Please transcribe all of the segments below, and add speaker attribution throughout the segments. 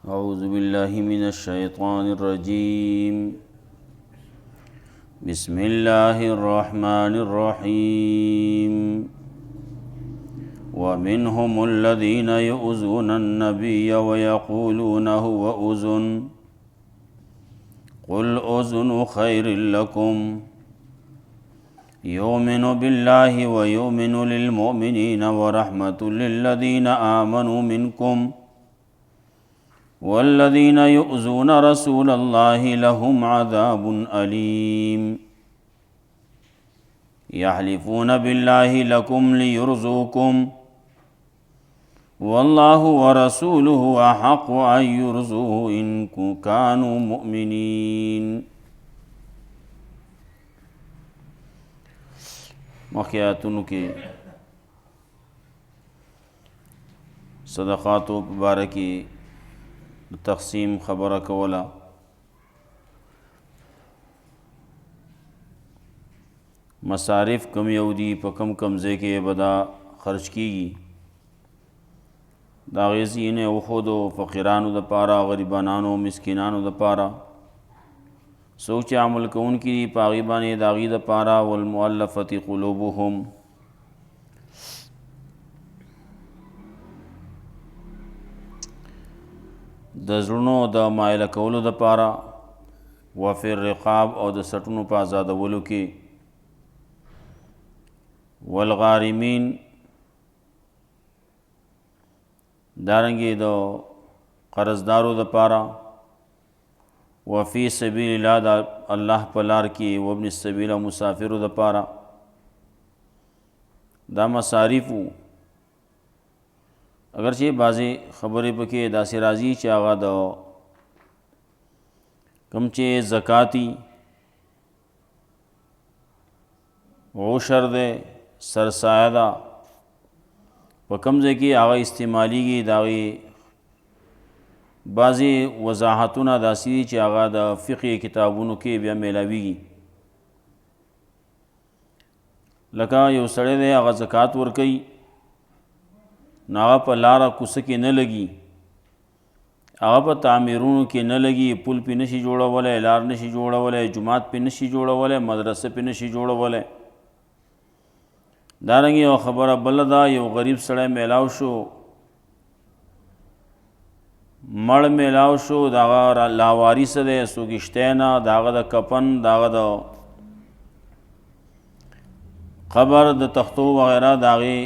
Speaker 1: أعوذ بالله من الشيطان الرجيم. بسم الله الرحمن الرحيم. ومنهم الذين يؤذون النبي ويقولون هو أذن قل أذن خير لكم يؤمن بالله ويؤمن للمؤمنين ورحمة للذين آمنوا منكم والذين يؤذون رسول الله لهم عذاب أليم. يحلفون بالله لكم ليرضوكم والله ورسوله أحق أن يرضوه إن كانوا مؤمنين. مخیاتونو کې صدقاتو مبارکی تقسیم خبره کوله. مصارف کم یو دي، په کم ځای کې بدا خرج کیږي. دا غیزی نه وخودو فقیرانو د پاره، غریبانانو، مسکینانو د پاره سوچ عمل کون کی پاغي باندې داغي د پاره والمؤلفه قلوبهم. د زړونو د مایل کولو د پاره وفي الرقاب او د سټونو په آزادولو کې والغارمین دارنګي د قرضدارو د پاره وفي سبیل الله د الله په لار کې وابن السبیل مسافرو د پاره دا مصارفو. اگرچہ بعضی خبرې پکې داسې راځي چې هغه د کم چې زکاتی عشر ده سرسایه ده په کم ځای کې هغه استعمالیږي. داغي بعضی وضاحتونه داسې دي چې هغه د فقه کتابونو کې بیا میلاویږي. لکه یو سړی دی هغه زکات ورکوي، هغه په لاره کوڅه کې نه لګي، هغه په تعمیرونو کې نه لګي، پل پې نشي جوړولی، لار نشي جوړولی، جماعت پې نشي جوړولی، مدرسه پې نشي جوړولی. دارنګې یو خبره بله ده، یو غریب سړی میلاو شو، مړ میلاو شو، د هغه لاوارث دی، څوک شتی نه، د هغه د کفن، د هغه د قبر د تختو وغیره د هغې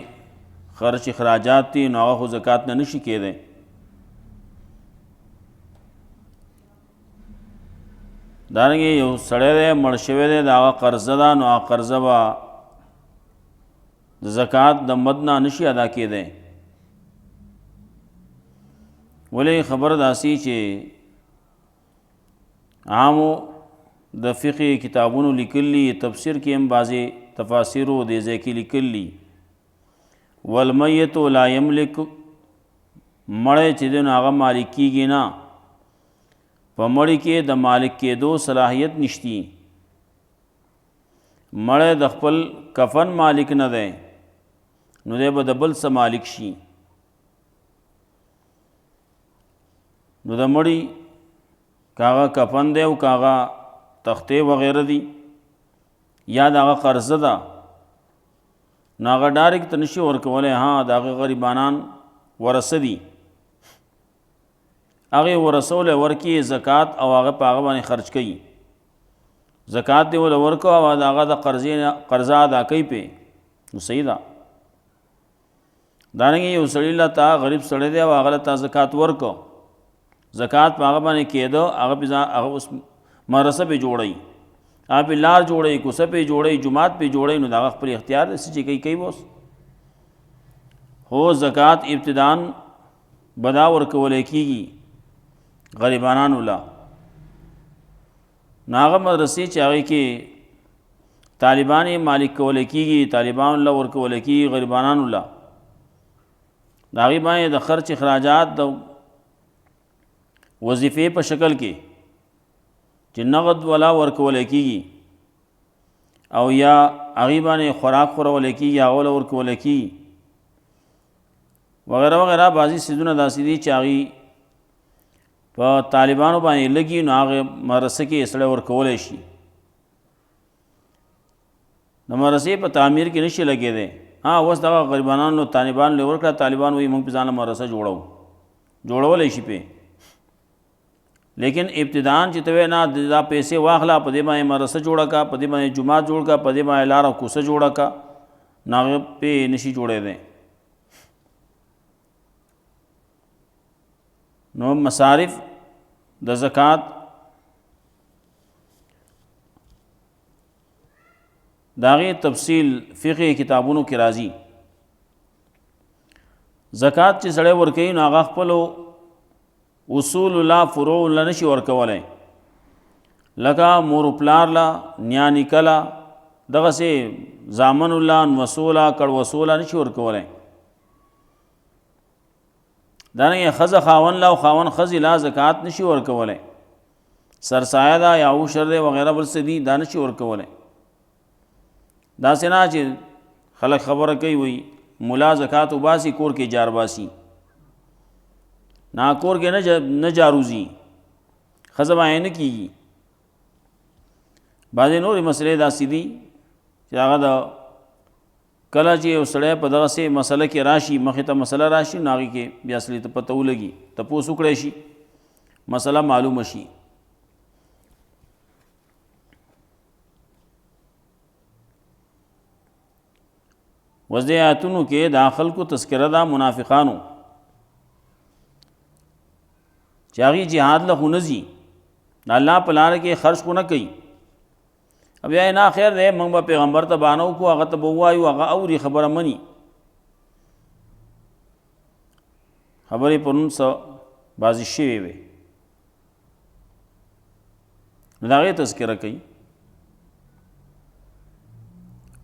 Speaker 1: خرچ اخراجات دي، نو هغه خو زکات نه نشي کېدی. دارنګې یو سړی دی مړ شوی دی، د هغه قرضه ده، نو هغه قرضه به د زکات د مد نه نشي ادا کېدی. ولې خبر داسي چې عامو د فقه کتابونو لیکلی، تفسیر کې هم بعضې تفاسیرو دې ځای کې لیکلی والمیت لا یملک، مړی چې دی نو هغه مالک کېږي نه، په مړی کې د مالک کېدو صلاحیت نشتی. مړی د خپل کفن مالک نه دی، نو دی به د بل څه مالک شي. نو د مړی کاغه کفن دی او کاغه تختې وغیره دي یا د هغه قرضه ده، نو هغه ډایرکټ نشي ورکولی. ها د هغه غریبانان ورثه دي، هغې ورثولی ورکي زکات او هغه په هغه باندې خرچ کوي. زکات دی وله ورکو او د هغه د قرضه ادا کوي پې، نو صحیح ده. دارنګې یو سړي له تا غریب سړی دی او هغه له تا زکات ورکو، زکات په هغه باندې کېدو، هغه اوس مدرسه پې جوړوي، هغه پې لار جوړوي، کوڅه پې جوړوي، جماعت پې جوړوي، نو د هغه خپل اختیار دی څه چې کوي اوس. هو زکات ابتداً بدا ورکولی کېږي غریبانانو له، نو هغه مدرسې چې هغې کې طالبان یې مالک کولی کېږي، طالبانو له ورکولی کېږي غریبانانو له، د هغې باندې د خرچ اخراجات د وظیفې په شکل کې چې نغد ولا ورکولی کېږي او یا هغې باندې خوراک خورولی کېږي، هغه وله ورکولی کېږي وغیرہ وغیرہ. بعضی سیزونه داسې دي چې هغې په طالبانو باندې لګي نو هغه مدرسه کې سړی ورکولی شي. د مدرسې په تعمیر کې نشي لګېدی. اوس دغه غریبانو طالبانو له ورکړه، طالبان وایي موږ په ځان مدرسه جوړولی شي پې، لیکن ابتداءً چې ته وایې نه دا پیسې واخله په دې باندې مدرسه جوړه کا، په دې باندې جومات جوړ کا، په دې باندې لاره کوڅه جوړه کا، نو هغه پې نشي جوړېدی. نو مصارف د زکات داغه تفصیل فقه کتابونو کې راځي. زکات چې سړی ورکوي نو هغه خپل اصول لا فروع لا نشي ورکولی، لکه مور پلار لا نیا نیکه لا دغسې زامن لا نوسو لا کړوسو لا نشي ورکولی. دارنګه ښځه خاون لا او خاون ښځې لا زکات نشي ورکولی، سرسایه ده یا عشر دی وغیره بل څه دي دا نشي ورکولی. داسې نه چې خلک خبره کوي وي ملا زکات وباسي کور کې جار باسي، نا کور کې نه جاروزي، ښځه باندې نه کېږي. بعضې نورې مسلې داسې دي چې هغه د کله چې یو سړی په دغسې مسله کې راشي، مخې ته مسله راشي، نو هغې کې بیا سړي ته پته ولګي، تپوس وکړی شي، مسله معلومه شي. اوس دې آیتونو کې دا خلکو تذکره ده منافقانو چې هغې جهاد له خو نه ځي، د الله په لاره کې خرچ خو نه کوي. بیا یې نه خیر دی موږ به پیغمبر ته بهانه وکړو، هغه ته به ووایو، هغه اوري خبره مني. خبرې پرون څه بازي شوې وې نو د هغې تذکره کوي.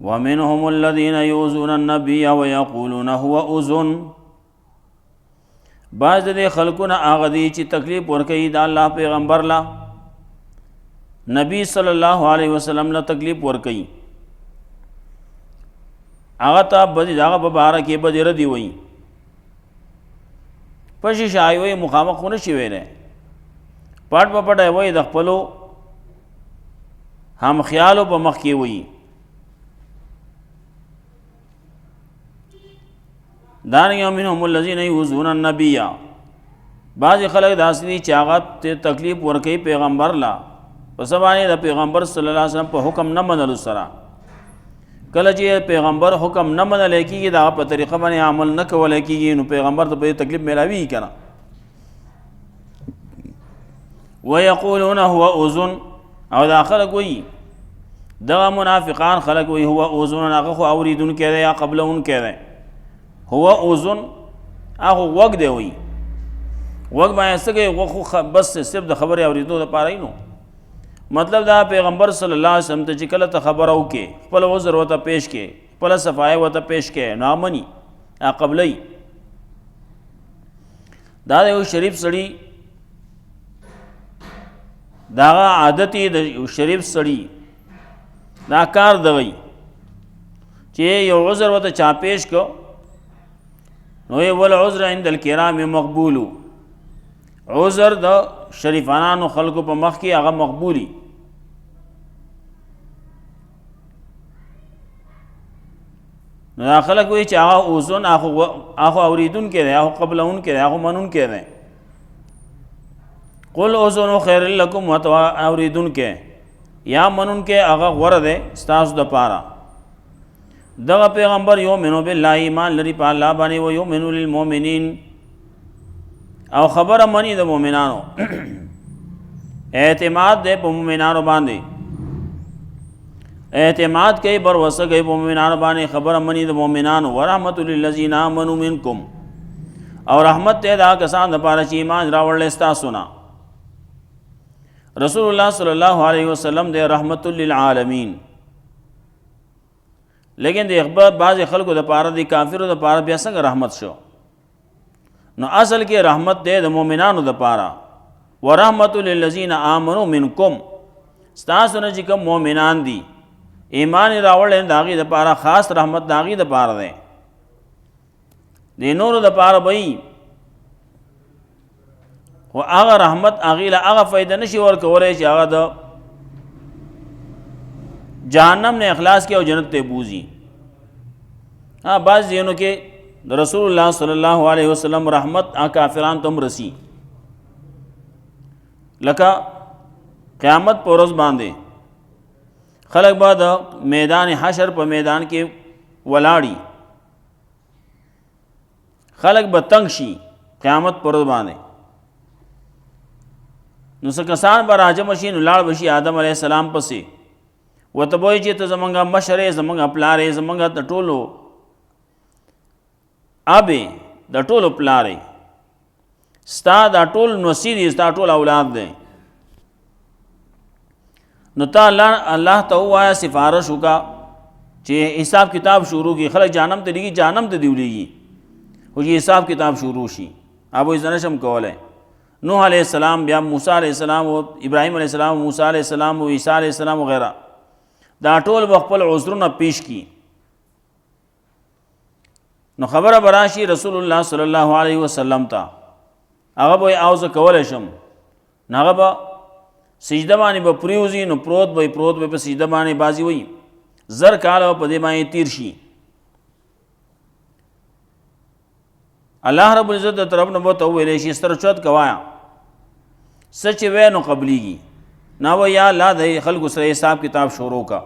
Speaker 1: ومنهم الذين يؤذون النبي ويقولون هو اذن. بعض د خلکونه هغه دي چې تکلیف ورکوي د الله پیغمبر لا، نبی صلی الله علیه وسلم لا تکلیف ورکوي، هغه ته بدی هغه په باره کې بدې ردي وایي، پشي شای وایي مخامخ خو نه شي ویلی، پټ په پټه وایي د خپلو هم خیالو په مخ کې وایي. دانګ منهم الذين يؤذون النبي. بعض خلک داسې دي چې هغه تکلیف ورکوي پیغمبر لا په سبانه د پیغمبر صلی الله علیه وسلم په حکم نه منلو سره. کله چې پیغمبر حکم نه منل کېږي دا په طریقه باندې عمل نه کول کېږي نو پیغمبر ته په تکلیف ملاوي کنه. ويقولون هو اذن، او دا خلک وایي دغه منافقان خلک وایي هو اذن، هغه خو اوریدونکی دی یا قبلونکی دی. هو اذن هغه وګ دی وایي، وګ باندې څه کوي؟ وګ خو بس صرف د خبرې اورېدو دپاره نو مطلب دا پیغمبر صلی الله علیه وسلم ته چې کله ته خبره وکړې، خپل عذر ورته پیش کړې، خپل صفایه ورته پیش کړې، نو امني قبلوي. دا د یو شریف سړي دغه عادت یې د یو شریف سړي دا کار دغی چې یو عذر ورته چا پیش کو نو والعذر عند الکرام مقبول، عذر د شریفانانو خلقو په مخ کې هغه مقبولی. نو دا خلق وایي چې هغه اوزن هغه اوریدونکی دی، هغه قبلونکی دی، هغه منونکی دی. قل اوزن خیر لکم وتوا اوریدونکی یا منونکی هغه غوره دی ستاسو دپاره. دغه پیغمبر یؤمنو بالله ایمان لري په الله باندې، و یؤمنو للمؤمنین او خبره منی د مؤمنانو اعتماد دی په مؤمنانو باندې، اعتماد کوي بروسه کوي په مؤمنانو باندې، خبره منی د مؤمنانو. ورحمت للذین آمنوا منکم، او رحمت دی دا کسان دپاره چې ایمان راوړل ستاسو نه. رسول الله صلی الله علیه وسلم دی رحمت للعالمین، لیکن د اخبار بعض خلکو د پاره د کافرو د پاره بیا څنګه رحمت شو؟ نو اصل کې رحمت دی د مؤمنانو د پاره. ورحمت للذین آمنوا منکم، ستاسو نه چې کوم مؤمنان دي ایمان راوړل د هغې د پاره خاص رحمت د هغې د پاره دی. د نورو د پاره به خو هغه رحمت هغې له هغه فایده نشي ورکولی چې هغه د جهنم نه اخلاص کې او جنت ته بوزي. بعض ځایونو کې د رسول الله صلی الله علیه وسلم رحمت کافرانو ته هم رسی، لکه قیامت په ورځ باندې خلق به د میدان حشر په میدان کې ولاړي، خلق به تنگ شي قیامت پر ورځ باندې. نو څه کسان به راجم شي، نو لاړ به شي آدم علیه السلام پسې، ورته به وایي چې ته زمونږ مشر یې، زمونږ پلار یې، زمونږ د ټولو ابې، د ټولو پلار یې، ستا دا ټول نصیر یې، ستا ټول اولاد دی. نو تا الله ته ووایه سفارش وکړه چې حساب کتاب شروع کی. خلک جهنم ته لېږي، جهنم ته دې ولېږي، خو چې حساب کتاب شروع شي. اب وایي زه نشم کولی. نوح علیہ السلام، بیا موسی علیہ السلام، او ابراهیم علیہ السلام، موسی علیہ السلام، او عیسی علیہ السلام وغیرہ، دا ټول به خپل عذرونه پیش کی. نو خبره به راشي رسول الله صلی الله علیه وسلم ته، هغه به او زه کولی شم. نو هغه به سجده باندې به پریوځي، نو پروت به په سجده باندې بازي وي، زر کاله په دې باندې تیر شي. الله رب العزت د طرف نه به ته وویلی شي ستر چوت کوایا سچ وی نو قبلیږي، نه و یا الله د خلکو سره حساب کتاب شروع کا.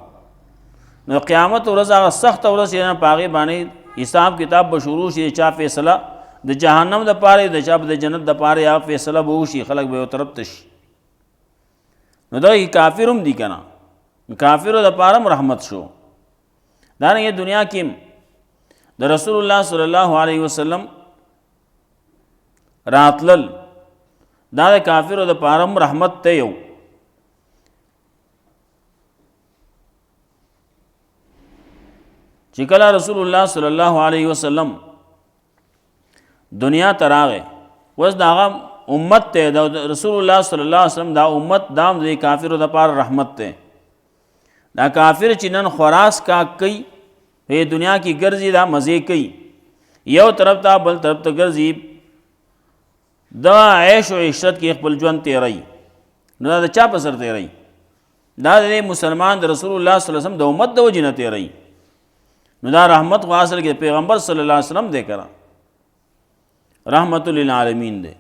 Speaker 1: نو قیامت ورځ هغه سخته ورځ چې په هغې باندې حساب کتاب به شروع شي. چا فیصله د جهنم د پاره، د چا د جنت د پاره هغه فیصله به وشي، خلک به یو طرف ته شي. نو دا کافر هم دي که نه، کافرو د پاره هم رحمت شو. دارنګه دنیا کې د رسول الله صلی الله علیه وسلم راتلل دا د کافرو د پاره هم رحمت ته یو. چې کله رسول الله صلی الله علیه وسلم دنیا ته راغی، اوس د هغه امت ته د رسول الله صلی الله علیه وسلم دا امت دام د کافرو د پاره رحمت ته. دا کافر چې نن خوراس کا کوي په دنیا کې ګرځي، دا مزې کوي، یو طرف ته بل طرف ته ګرځي، دا عیش او عشرت کې خپل ژوند تیروي. نو دا د چا په سر تیروي؟ دا د مسلمان د رسول الله صلی الله علیه وسلم د امت د وجې نه تیروي. نو دا رحمت خو اصل کې پیغمبر صلی الله علیه وسلم دی کرا، رحمت للعالمین دی.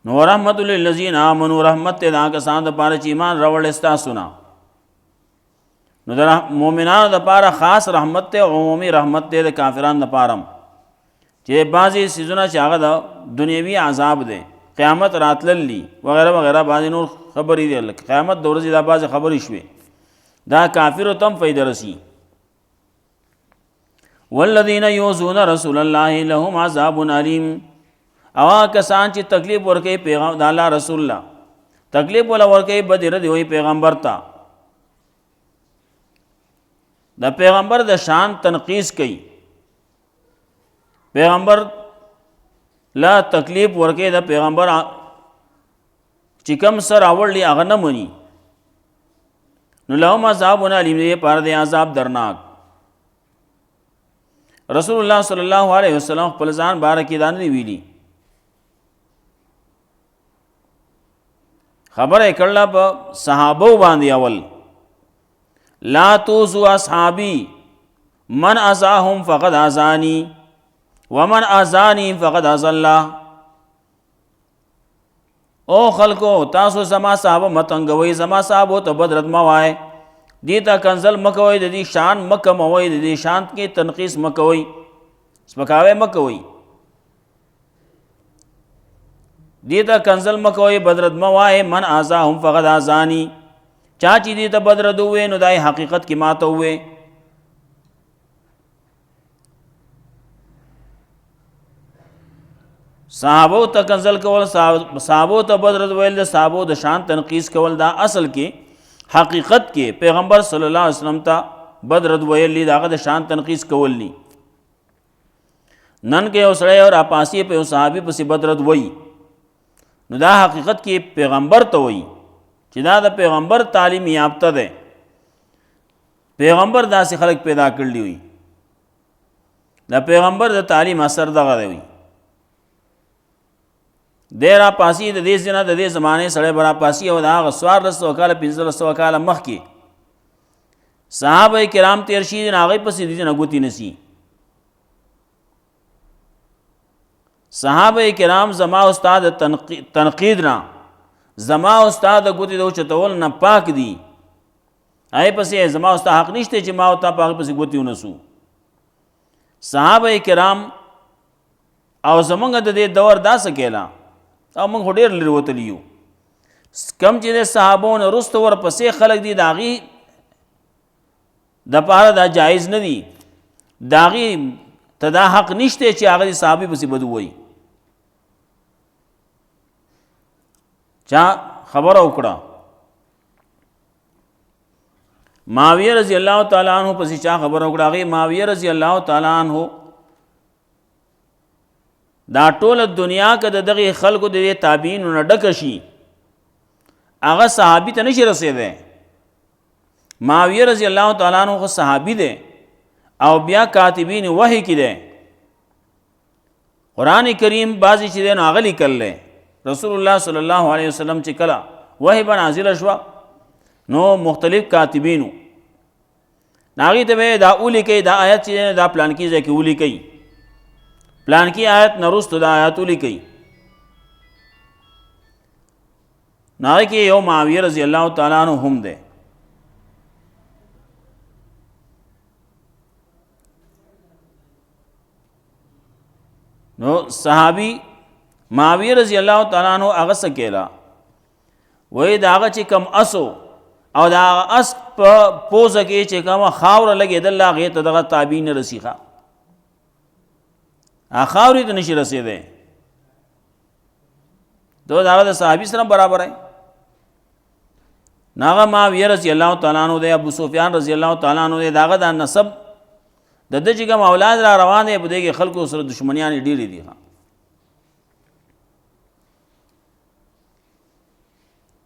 Speaker 1: نو رحمت للذین آمنوا، رحمت ته دا کسان د پاره چې ایمان راوړل ستاسو نه. نو د مؤمنانو د پاره خاص رحمت ته، عمومي رحمت ته د کافرانو د پاره چې بعضې څیزونه چې هغه د دنیوي عذاب دی، قیامت راتللی وغیرہ وغیرہ، بعضې نور خبرې دي، قیامت د ورځې دا بعضې خبرې شوې، دا کافرو ته هم فایده رسي. والذین یؤذون رسول الله لهم عذاب علیم، او کسان چې تکلیف ورکوي پیغام د الله رسول الله، تکلیف ولا ورکوي بد رد وي پیغمبر ته، د پیغمبر د شان تنقیس کوي، پیغمبر لا تکلیف ورکوي، د پیغمبر چې کوم سر راوړلی هغه نه مني، نو لهم عذاب علیم، دې پاره د عذاب درناک. رسول الله صلی الله علیه وسلم خپل ځان باره کې دا نه ویلي، خبره کړله په صحابو باندې اول، لا توزو اصحابی من ازاهم فقد ازانی ومن ازانی فقد از الله. او خلکو تاسو زما صحابه متنګوي، زما صحابو ته بد رد مه وایئ، دې ته کنزل مه کوئ، د دې شان مه کموئ، د دې شان کې تنقیس مه کوئ، سپکاوی مه کوئ، دې ته کنزل مه کوئ، بد رد مه وایئ. من ازاهم فقد ازانی، چا چې دې ته بد رد ووایي نو دا حقیقت کې ماته ووایي. صحابو ته کنزل کول، صحابو ته بد رد ویل، د صحابو د شان تنقیس کول، دا اصل کې حقیقت کې پیغمبر صلی الله علیه وسلم ته بد رد ویل دي، داغه د شان تنقیس کول دي. نن کې یو سړی او راپاسي په یو صحابي پسې بد رد وایي، نو دا حقیقت کې پیغمبر ته وایي چې دا د پیغمبر تعلیم یافته دی، پیغمبر داسې خلق پیدا کړلی وي. د پیغمبر د تعلیم اثر دغه دی دی را پاسی د دې ځنه د دې زمانې سړی به را پاسی او د هغه 1400 کاله 1500 کاله مخکې صحابه کرام تیر شي د هغې پسې دې نه ګوتې نسی صحابه کرام زما استاد تنقید نه زما استاد ګوتې د اوچتول نه پاک دي هغې پسې زما استاد حق نشته چې ما او تا په هغې پسې ګوتې ونسو صحابه کرام او زمونږ د دې دور داسې کېله او موږ خو ډېر لرې وتلي یو کم چې د صحابو نه وروسته ورپسې خلک دي د هغې دپاره دا جایز نه دي د هغې ته دا حق نشته چې هغه د صحابي پسې بد ووایي چا خبره وکړه معاویه رضی الله تعالی عنہ پسې چا خبره وکړه هغې معاویه رضی الله تعالی عنہ دا ټوله دنیا که د دغې خلکو د دې تابعینو نه ډکه شي هغه صحابي ته نشي رسېدی معاویه رضی الله تعالی عنہ خو صحابي دی او بیا کاتبین وحی کې دی قرآن کریم بعضې چې دی نو هغه لیکلی رسول الله صلی الله علیه وسلم چې کله وحی به نازله شوه نو مختلف کاتبینو هغې ته به دا ولیکئ دا آیت چې دی دا پلانکي ځای کې ولیکئ پلانکی آیت نرست دا آیات ولیکئ نو هغې کې یو معاویه رضی الله تعالی عنہ هم دی نو صحابي معاویه رضی الله تعالی عنہ هغه څه کېله وایي د هغه چې کم اسو او د هغه اس په پوزه کې چې کومه خاوره لګېدله هغې ته دغه تابعین نه رسېږه خاورې ته نشي رسېدی تو د هغه د صحابي سره برابر دی نو هغه معاویه رضی الله تعالی عنہ دی ابو سفیان رضی الله تعالی عنہ دی د هغه دا نسب د ده چې کوم اولاد را روان دی په دې کې خلکو سره دشمنیانې ډېرې دي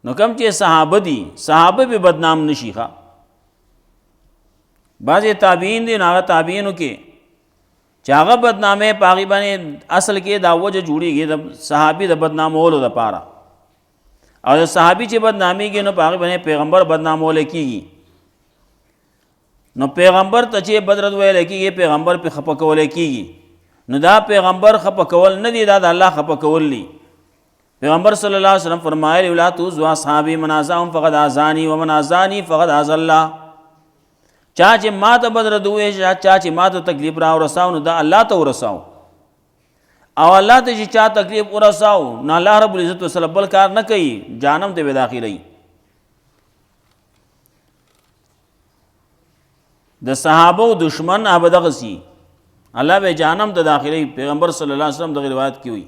Speaker 1: نو کوم چې صحابه دي صحابه به بدنام نشي بعضې تابعین دي نو هغه تابعینو کې چې هغه بدنامۍ په هغې باندې اصل کې دا وجه جوړېږي د صحابي د بدنامولو دپاره او د صحابي چې بدنامېږي نو په هغې باندې پیغمبر بدنامولی کېږي نو پیغمبر ته چې بدرد ویلی کېږي پیغمبر پې خفه کولی کېږي نو دا پیغمبر خفه کول نه دي دا د الله خفه کول دي پیغمبر صلی الله علیه وسلم فرمایلی لا تؤذوا اصحابي من آذاهم فقد آذاني ومن آذاني فقد آذى الله چا چې ما ته بدرد ووایي چا چې ما ته تکلیف را ورساو نو دا الله ته ورساو او الله ته چې چا تکلیف ورساو نو الله رب العزت وسله بل کار نه کوي جهنم ته به داخلوي د صحابو دشمن هغه دغسې الله به جهنم ته داخلوي پیغمبر صلی الله علیه وسلم دغه روایت کې وي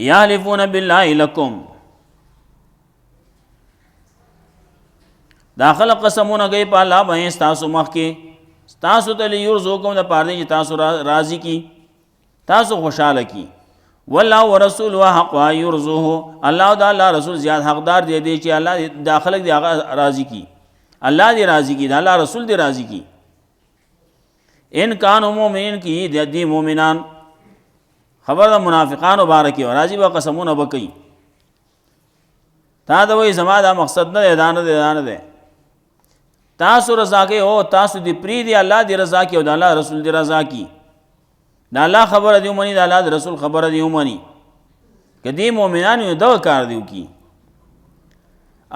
Speaker 1: یحلفون بالله لکم دا خلق قسمونه کوي په الله باندې ستاسو مخکې ستاسو ته لیرزقکم د پاره چې تاسو راضي کی تاسو خوشاله کی والله ورسوله حق یرزقه الله او د الله رسول زیات حقدار دی چې الله دا خلق دی هغه راضي کی الله دی راضي کی دا الله رسول دی راضي کی ان کانوا مؤمنین کی دی مؤمنان خبر د منافقانو باره کې راضي به قسمونه به کوي تا د وایي زما دا مقصد نه دی دا نه دی تاسو رضا کې او تاسو دی پری دی الله دی رضا کې او د الله رسول دی رضا کې د الله خبره دی ومني د الله د رسول خبره دی ومني که دی مؤمنانو دغه کار دی وکړي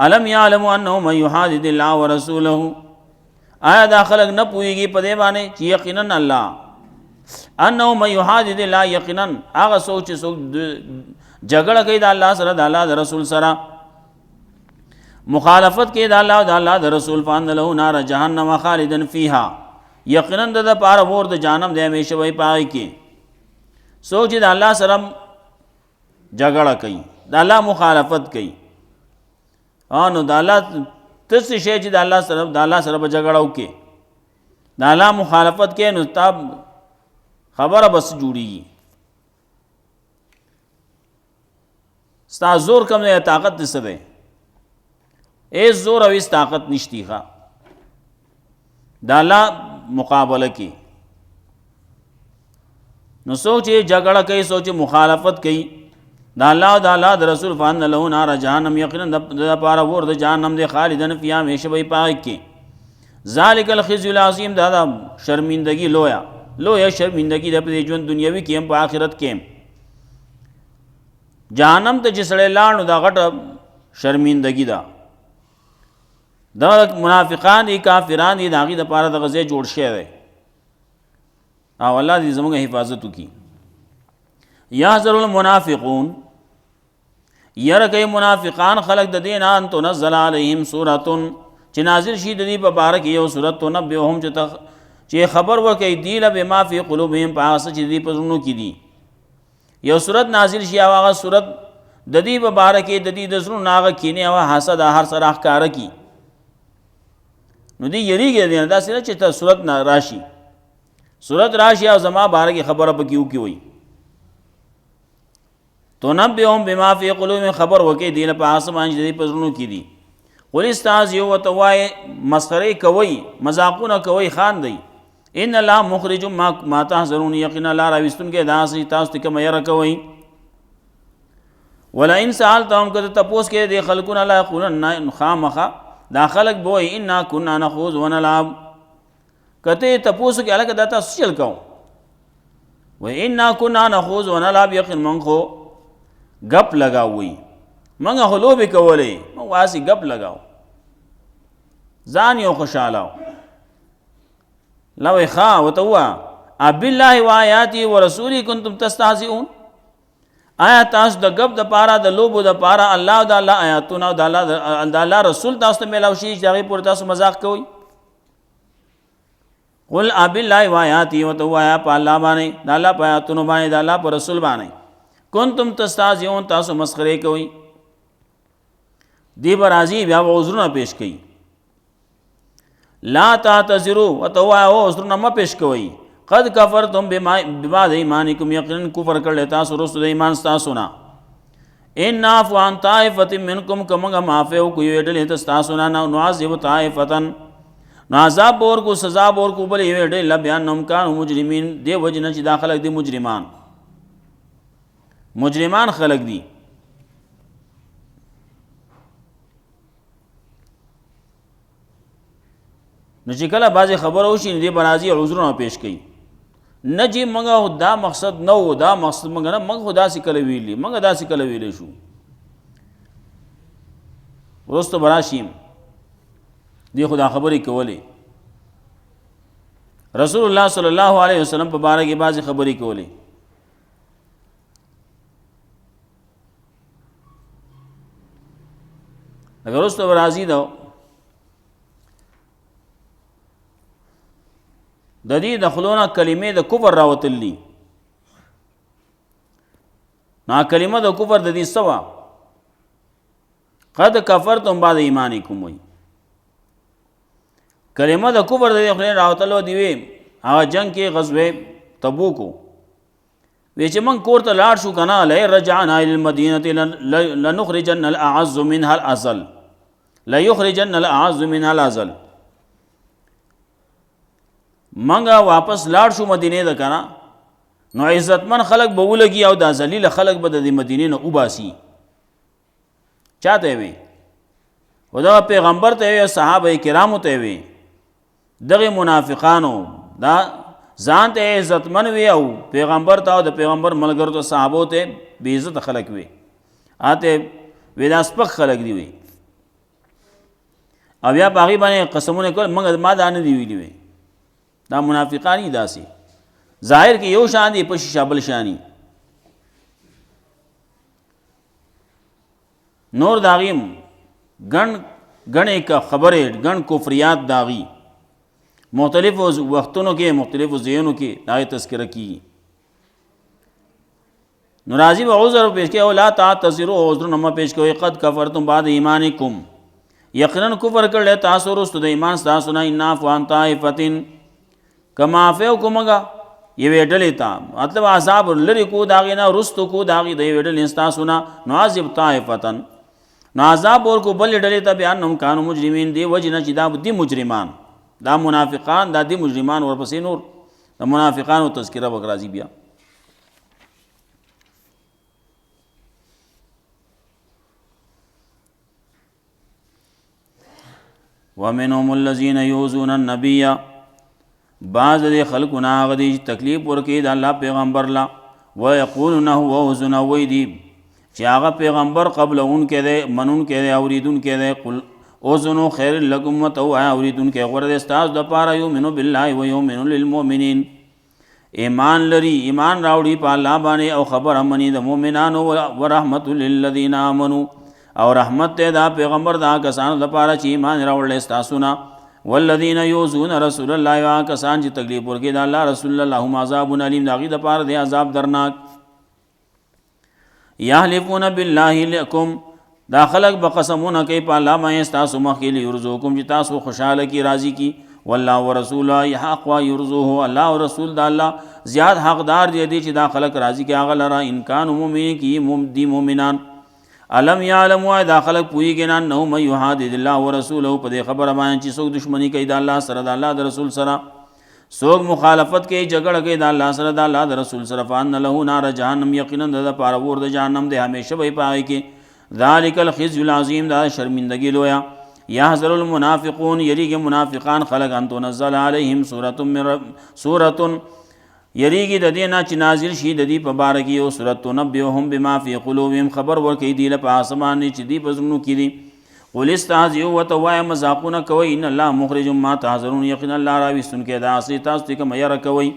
Speaker 1: علم یعلم انه من یحادد الله ورسوله آیا دا خلق نه پوهېږي په دې باندې چې یقینا الله انه من یحادد الله یقینا هغه څوک چې څوک جګړه کوي د الله سره د الله د رسول سره مخالفت کې د الله او د الله د رسول فان له نار جهنم خالدا فیها یقینا د پاره ور د جهنم د همیشه وي پای کې څوک چې د الله سره جګړه کوي د الله مخالفت کوي نو د الله تاسو شی چې د الله سره به جګړه وکړي د الله مخالفت کوي نو تاب خبره بس جوړیږي ستا زور کم دی طاقت دې څه دی ایس زور او ایس طاقت نشتی دا الله مقابله کی. نو څوک چې جګړه کوي، څوک چې مخالفت کوي د الله او د الله د رسول، فان له نار جهنم، یقینا د لپاره ور د جهنم دی، خالدن فیها، همیشه به پای کې. ذالک الخزي العظیم، دا شرمندگی لویا شرمندگی د په ژوند دنیوي کې هم په آخرت کې. جهنم ته چې سړی لاړ نو دا غټه شرمندگی ده. دا منافقان دي، کافران دي، د هغې دپاره دغه ځای جوړ شوی دی او الله دې زموږ حفاظت وکړي. یحذر المنافقون، یره کوي منافقان خلق د دې نه ان تنزل علیهم سورة، چې نازل شي د دې په باره کې یو سورت، تنبئهم چې خبر ورکوي دی له بما فی قلوبهم، په هغه څه چې دې په زړونو کې دي. یو سورت نازل شي او هغه سورت د دې په باره کې د دې د زړونو نه هغه کینې او حسد هر څه راښکاره کړي، نو دې یریږي دې نه، داسې نه چې ته سورت نه راشي، سورت راشي او زما باره کې خبره پکې وکړي وي. تنبئهم بما فی قلوبهم، خبر وکړي دی له په هغه څه باندې چې دې په زړونو کې دي. قل استهزئوا، ورته وایي مسخرې کوئ، مذاقونه کوئ، خاندئ. ان الله مخرج ما تحذرون، یقینا الله راویستونکی دا څه چې تاسو ته کومه یره کوئ. ولئن سألتهم، که ته تپوس کې دې خلقونه لا یقولن، خامخا دا خلق به وایي انا کنا نخوض ونلعب. کته تپوس کې الګ دا تاسو چل کوم، وایي انا کنا نخوض ونلعب، یقین من خو گپ لگاوی، منگا خو لوبې کولې، من واسي گپ لگاو، ځان یو خوشاله لوی خوا ورته ووایه ابالله و آیاته و رسوله کنتم تستهزئون، آیا تاسو د گپ د پاره د لوبو د پاره الله او د الله آیاتونه او د الله رسول تاسو ته میلاو شي چې هغې پورې تاسو مذاق کوئ. قل ابالله و آیاته، ورته ووایه په الله باندې، د الله په آیاتونو باندې، د الله په رسول باندې، کنتم تستهزئون، تاسو مسخرې کوئ. دی به راځي بیا به عذرونه پیش کوي. لا تعتذروا، ورته ووایه او عذرونه مه پیش کوئ. قد کفرتم ببعد ایمانکم، یقینا کفر کړی تاسو وروسته د ایمان ستاسو نه. ان نعفو عن طائفة منکم، که موږ معافی وکړو یوې ډلې ته ستاسو نه، نعذب طائفة، نو عذاب به ورکړو، سزا به ورکړو بلې یوې ډلې له، بأنهم کانوا مجرمین، دې وجې نه چې دا خلک دي مجرمان خلق دي. نو چې کله بعضې خبره وشي نو دې به راځي عذرونه پیش کوي، نه چې موږ دا مقصد نه و، دا مقصد موږ نه، موږ خو داسې کله ویلي، موږ داسې کله ویلی شو. وروسته به راشي دې خو دا خبرې کولې. رسول الله صلی الله علیه وسلم په باره کې بعضې خبرې کولې. اگر وروسته به راځي د دې د خلونه کلمې د کفر راوتلي، نو کلمه د کفر د دې څه وه؟ قد کفرتم بعد ایمانکم، وایي کلمه د کفر د دې خلې راوتلو دی. وی هغه جنگ کې غزوه تبوک وی چې من کور ته لاړ شو کنه، لئن رجعنا الى المدینه لنخرجن الاعز منها الاذل، ليخرجن الاعز منها الاذل. منګه واپس لاړ شو مدینه ته کنه، نو عزتمن خلق به ولګي او د ذلیل خلق به د مدینې نه وباسي. چاته وی خدا پیغمبر ته وی، صحابه کرامو ته وی، دغه منافقانو دا ځان ته عزتمن وی او پیغمبر ته او د پیغمبر ملګرو ته صحابو ته بے عزت خلق وی، آته وی دا سپک خلق دی وی. او بیا په هغې باندې قسمونه کول، ما دا نه دی ویلي وی. دا منافقانی داسې ظاهر کې یو شان دی، په شیشه بل شانی. نور داغیم ګڼې خبرې، ګڼ کفریات داغي مختلفو وختونو کې، مختلفو ځایونو کې داغې تذکره کیږي. نو راځي به عذر پیش کوي، او لا تعتذروا، عذرونه مه پیش کوئ. قد کفرتم بعد ایمانکم، یقینا کفر کړی تاسو وروسته د ایمان ستاسو نه. ان نعفو عن طائفة، که معافی وکړو موږ یوې ډلې ته، مطلب عذاب لرې کو د هغې نه، وروستو کو د هغې د یوې ډلې ستاسو نه. نعذب طائفة، نو عذاب ورکو بلې ډلې ته، بأنهم کانوا مجرمین، دې وجې نه چې دا دي مجرمان. دا منافقان دا دی مجرمان ورپسې نور د منافقانو تذکره وک راځي بیا. ومنهم الذين يؤذون النبي، بعض د خلقنا غدي تکلیف ورکې د الله پیغمبر لا، ويقولون هو اذن ويدي چې هغه پیغمبر قبل اون کې ده منون کې ده اوریدون کې ده. قل اذن خير لكم وتو اوریدون کې غره د استاد د پاره یؤمنو بالله و یؤمنو للمؤمنین، ایمان لري ایمان راوړي په الله باندې او خبر امني د مؤمنانو، ورحمت للذین آمنوا او رحمت ته دا پیغمبر دا کسانو د پاره چې ایمان راوړل تاسو نه. والذین یؤذون رسول الله، وا کسان چې تکلیف ورکړي د الله رسول الله، هم عذاب علیم، داغي د پاره دی عذاب درناک. یحلفون بالله لکم، دا خلق بقسمونه کوي په الله باندې تاسو مخکې ليرزوکم چې تاسو خوشاله کی راضی کی. والله ورسوله یحق و یرزوه، الله او رسول د الله زیاد حقدار دی چې دا خلق راضی کی هغه لره ان کان مؤمنین کی دی مؤمنان. علم یعلموا، دا خلق پوهیږي نه نو مې یحادد الله ورسوله، په دې خبره باندې چې څوک دشمنی کوي د الله سره د الله د رسول سره، څوک مخالفت کوي جګړه کوي د الله سره د الله د رسول سره، فان له نار جهنم، یقینا د پاره ور د جهنم د همیشه وي پای کې. ذالک الخزي العظیم، دا شرمندگی لویا. یحذر المنافقون، یریږي منافقان خلق ان تنزل علیهم سورۃ یریږي د دې نه چې نازل شي د دې په باره کې یو سورۃ تنبئهم بما فی قلوبهم، خبر ورکړي دی له آسمان چې دی په زړونو کې دي. قل استهزئوا وتوای مذاقونه کوي، ان الله مخرج ما تحذرون، یقینا الله راويستون کې دا اصلي تاسو ته کوم ير کوي.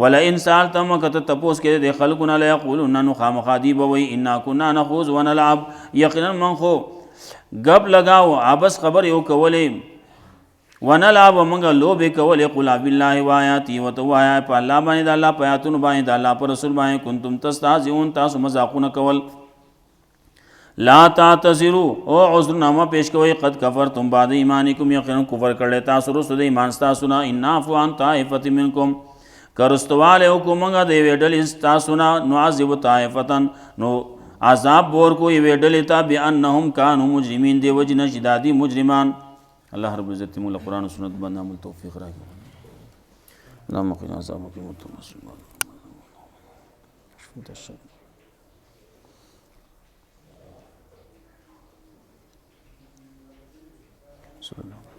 Speaker 1: ولئن سالتم کته تپوس کې د خلقنا لا یقولون انه خامخادی بوي انا كنا نخوض ونلعب، یقینا من خو غب لگاو ابس خبر یو کولې ونلعب منګه لوبه کولې. قل بالله وآیاتی وتوایا په الله باندې د الله پیاتون باندې د الله پر رسول باندې کنتم تستهزئون، تاسو مذاقونه کول. لا تعتذروا، او عذرنامه پیش کوي، قد کفرتم بعد ایمانکم، یقینا کفر کړل تاسو رسول ایمان تاسو نه. ان عفوا عن طائفه منکم، کرستواله حکومت دی ویډل تاسو نه، نعذب طائفه، نو عذاب ور کو ویډل تا بانهم كانوا مجرمین، دی وجنه شدادی مجرمان. الله رب العزت موږ قرآن او سنت باندې عمل توفیق راکړي. اللهم قنا عذابك وتوب